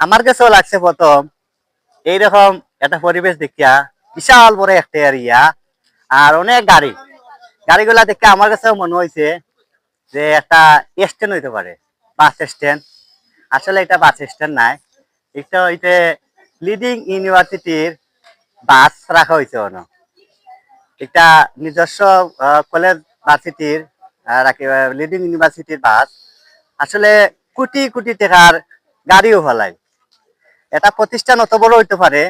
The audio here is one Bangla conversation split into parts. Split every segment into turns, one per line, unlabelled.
আমার কাছেও লাগছে প্রথম এইরকম একটা পরিবেশ দেখিয়া, বিশাল বড় একটা এরিয়া আর অনেক গাড়ি, গাড়িগুলা দেখে আমার কাছেও মনে হয়েছে যে একটা স্ট্যান্ড হইতে পারে, বাস স্ট্যান্ড। আসলে এটা বাস স্ট্যান্ড নাই, এটা হইতে লিডিং ইউনিভার্সিটির বাস রাখা হয়েছে। এটা নিজস্ব কলেজ ভার্সিটির লিডিং ইউনিভার্সিটির বাস। আসলে কোটি কোটি টাকার গাড়িও ফেলায়, এটা প্রতিষ্ঠান অত বড় হইতে পারে,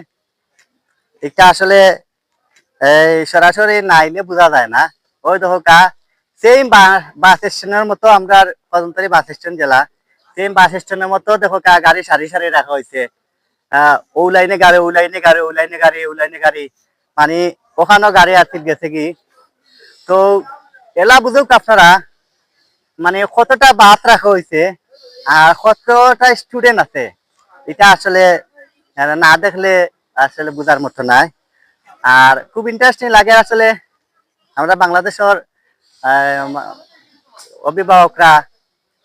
এটা আসলে এই সরাসরি নাইলে বোঝা যায় না। ওই দেখো সেম বাস স্ট্যান্ডের মতো, আমরা কদমতলী বাস স্ট্যান্ড জেলা, সেম বাস স্ট্যান্ডের মতো দেখো গাড়ি সারি সারি রাখা হয়েছে। ও লাইনে গাড়ি, ও লাইনে গাড়ি, ও লাইনে গাড়ি, ও লাইনে গাড়ি, মানে ওখানেও গাড়ি আছে গেছে কি। তো এলা বুঝুক আপনারা, মানে কতটা বাস রাখা হয়েছে আর কতটা স্টুডেন্ট আছে, এটা আসলে না দেখলে আসলে বোঝার মতো নাই। আর খুব ইন্টারেস্টিং লাগে আসলে, আমরা বাংলাদেশের অভিভাবকরা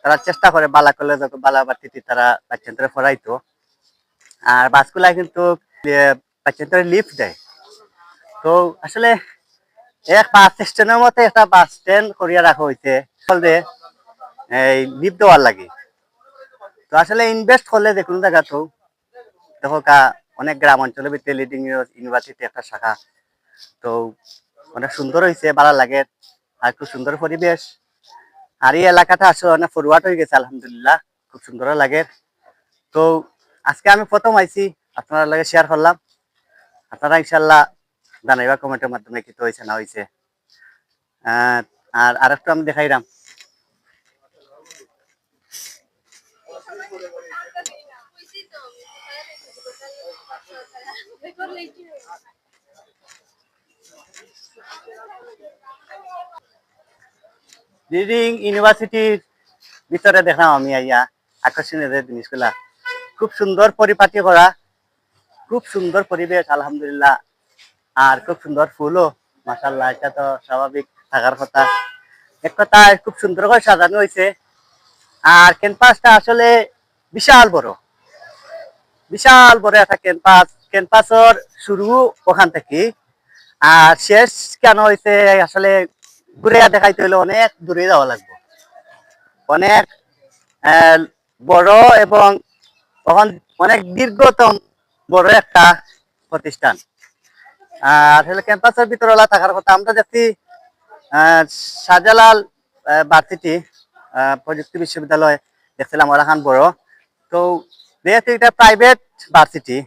তারা চেষ্টা করে বালা কলেজ বালা ভার্সিটি তারা বাচ্চাদের পড়াইতো, আর বাসগুলা কিন্তু বাচ্চাদের লিফট দেয়। তো আসলে এক বাস স্ট্যান্ডের মতো একটা বাস স্ট্যান্ড করিয়া রাখা হয়েছে ফলে এই লিফট দেওয়ার লাগে। তো আসলে ইনভেস্ট করলে যে কোনো জায়গা তো দেখো অনেক গ্রাম অঞ্চলের ভিতরে লিডিং ইউনিভার্সিটি একটা শাখা, তো অনেক সুন্দর হয়েছে, ভালো লাগে আর খুব সুন্দর পরিবেশ। আর এই এলাকাটা আসলে অনেক ফরওয়ার্ড হয়ে গেছে আলহামদুলিল্লাহ, খুব সুন্দর লাগে। তো আজকে আমি প্রথম আইছি, আপনারা লাগে শেয়ার করলাম, আপনারা ইনশাল্লাহ জানাইবা কমেন্টের মাধ্যমে কি হয়েছে না হয়েছে। আর আরেকটু আমি দেখাইলাম, লিডিং ইউনিভার্সিটির ভিতরে দেখলাম আমি আইয়া আকর্ষণীয় যে জিনিসগুলা, খুব সুন্দর পরিপাটি করা, খুব সুন্দর পরিবেশ আলহামদুলিল্লাহ, আর খুব সুন্দর ফুলও মাশাআল্লাহ, এটা তো স্বাভাবিক থাকার কথা। এক কথায় খুব সুন্দর করে সাজানো হয়েছে। আর ক্যাম্পাসটা আসলে বিশাল বড়, বিশাল বড় একটা ক্যাম্পাস। ক্যাম্পাসের শুরু ওখান থেকে, আর শেষ কেন হয়েছে আসলে ঘুরে দেখাইতে হলে অনেক দূরে যাওয়া লাগবে, অনেক বড় এবং অনেক দীর্ঘতম বড় একটা প্রতিষ্ঠান। আর আসলে ক্যাম্পাসের ভিতরে থাকার কথা আমরা দেখছি শাহজালাল ভার্সিটি প্রযুক্তি বিশ্ববিদ্যালয় দেখছিলাম ওরাখান বড়। তো যেহেতু এটা প্রাইভেট ভার্সিটি,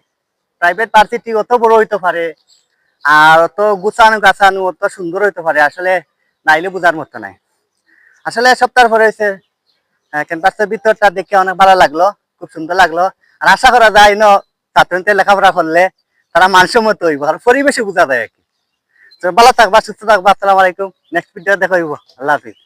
প্রাইভেট ভার্সিটি অত বড় হইতে পারে আর অত গুছানো গাছানো অত সুন্দর হইতে পারে, আসলে নাইলে বোঝার মতো নাই। আসলে সপ্তাহ পরে হয়েছে ক্যাম্পাসের ভিতরটা দেখে অনেক ভালো লাগলো, খুব সুন্দর লাগলো। আর আশা করা যায় ছাত্রদের লেখাপড়া করলে তারা মানসম্মত হইব, আর পরিবেশে বোঝা যায় আর কি। তো ভালো থাকবা, সুস্থ থাকবা, আসসালামু আলাইকুম। নেক্সট ভিডিও দেখা হইব। আল্লাহ হাফিজ।